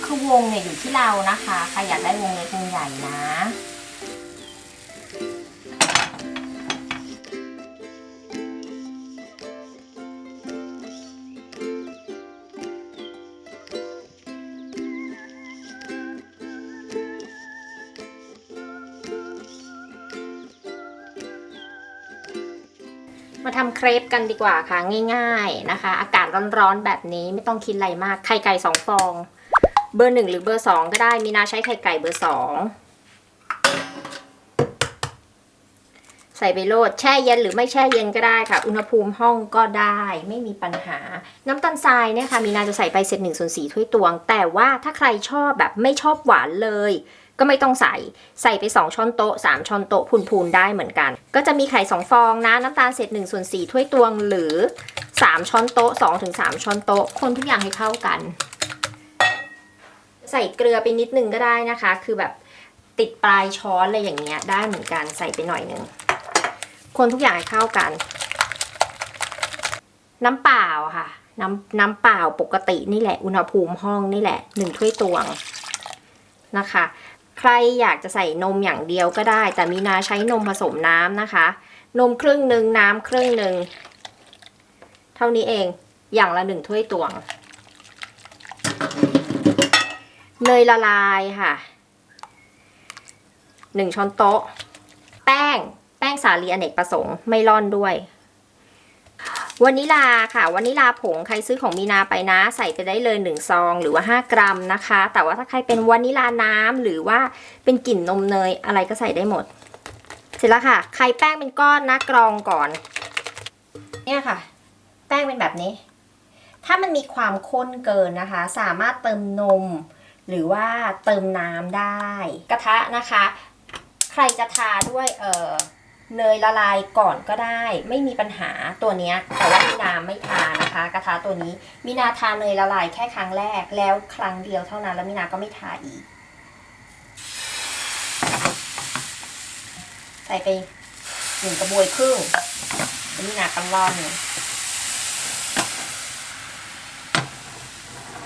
คือวงเนี่ยอยู่ที่เรานะคะใครอยากได้วงเล็กวงใหญ่นะมาทำเครปกันดีกว่าค่ะง่ายๆนะคะอากาศร้อนๆแบบนี้ไม่ต้องคิดอะไรมากไข่ไก่2 ฟองเบอร์ 1หรือเบอร์ 2ก็ได้มีนาใช้ไข่ไก่เบอร์ 2ใส่ไปโลดแช่เย็นหรือไม่แช่เย็นก็ได้ค่ะอุณหภูมิห้องก็ได้ไม่มีปัญหาน้ำตาลทรายเนี่ยค่ะมีนาจะใส่ไป1/4 ถ้วยตวงแต่ว่าถ้าใครชอบแบบไม่ชอบหวานเลยก็ไม่ต้องใส่ไป2 ช้อนโต๊ะ3 ช้อนโต๊ะพูนๆได้เหมือนกันก็จะมีไข่2 ฟองนะน้ำตาล1/4 ถ้วยตวงหรือ3 ช้อนโต๊ะ2-3 ช้อนโต๊ะคนทุกอย่างให้เข้ากันใส่เกลือไปนิดนึงก็ได้นะคะคือแบบติดปลายช้อนอะไรอย่างเงี้ยได้เหมือนกันใส่ไปหน่อยนึงคนทุกอย่างให้เข้ากันน้ำเปล่าค่ะน้ำเปล่าปกตินี่แหละอุณหภูมิห้องนี่แหละ1 ถ้วยตวงนะคะใครอยากจะใส่นมอย่างเดียวก็ได้แต่มีนาใช้นมผสมน้ำนะคะนมครึ่งหนึ่งน้ำครึ่งหนึ่งเท่านี้เองอย่างละ1 ถ้วยตวงเนยละลายค่ะ1 ช้อนโต๊ะแป้งสาลีอเนกประสงค์ไม่ร่อนด้วยวานิลาค่ะวานิลาผงใครซื้อของมีนาไปนะใส่ไปได้เลย1 ซองหรือว่า5 กรัมนะคะแต่ว่าถ้าใครเป็นวานิลาน้ำหรือว่าเป็นกลิ่นนมเนยอะไรก็ใส่ได้หมดเสร็จแล้วค่ะใครแป้งเป็นก้อนนะกรองก่อนเนี่ยค่ะแป้งเป็นแบบนี้ถ้ามันมีความข้นเกินนะคะสามารถเติมนมหรือว่าเติมน้ำได้กระทะนะคะใครจะทาด้วยเนยละลายก่อนก็ได้ไม่มีปัญหาตัวนี้แต่ว่ามีนาไม่ทานะคะกระทะตัวนี้มีนาทาเนยละลายแค่ครั้งแรกแล้วครั้งเดียวเท่านั้นแล้วมีนาก็ไม่ทาอีกใส่ไป1 กระบวยครึ่งแล้วมีนาก็ร่อน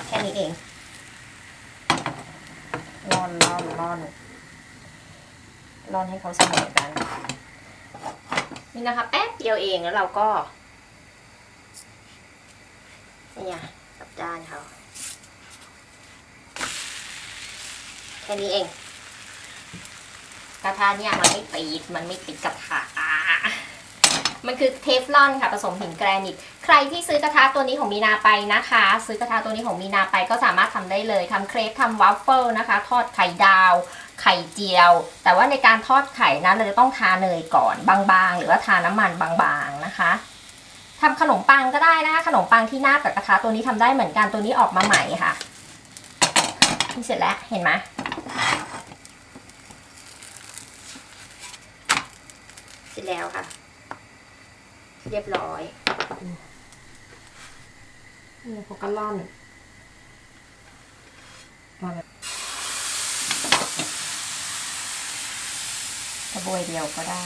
แค่นี้เองร่อนให้เขาเสมอกันนี่นะคะแป๊บเดียวเองแล้วเราก็เนี่ยกับด้านเขาแค่นี้เองกระทะเนี่ยมันไม่ติดกระทะมันคือเทฟลอนค่ะผสมหินแกรนิตใครที่ซื้อกระทะตัวนี้ของมีนาไปนะคะซื้อกระทะตัวนี้ของมีนาไปก็สามารถทำได้เลยทำเครปทำวัฟเฟิลนะคะทอดไข่ดาวไข่เจียวแต่ว่าในการทอดไข่นั้นเราจะต้องทาเนยก่อนบางๆหรือว่าทาน้ำมันบางๆนะคะทำขนมปังก็ได้นะคะขนมปังที่หน้ากับกระทะตัวนี้ทำได้เหมือนกันตัวนี้ออกมาใหม่ค่ะนี่เสร็จแล้วเห็นไหมเสร็จแล้วค่ะเรียบร้อยนี่เขาก็ล่อนกระบวยเดียวก็ได้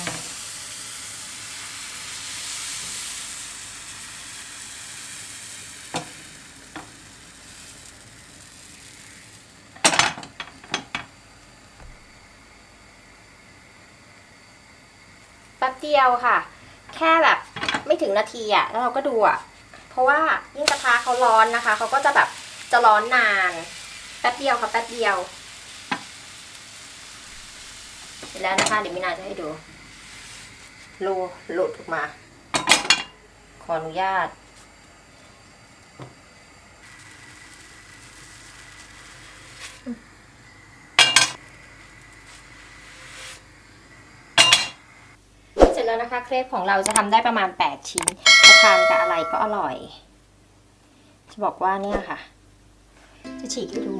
แป๊บเดียวค่ะแค่แบบไม่ถึงนาทีอะแล้วเราก็ดูอะเพราะว่ายิ่งกระทะเขาร้อนนะคะเขาก็จะแบบจะร้อนนานแป๊บเดียวค่ะแป๊บเดียวเสร็จแล้วนะคะเดี๋ยวมินาจะให้ดูรูหลุดออกมาขออนุญาตเสร็จแล้วนะคะเครปของเราจะทำได้ประมาณ8 ชิ้นจะทานกับอะไรก็อร่อยจะบอกว่าเนี่ยค่ะจะฉีกให้ดู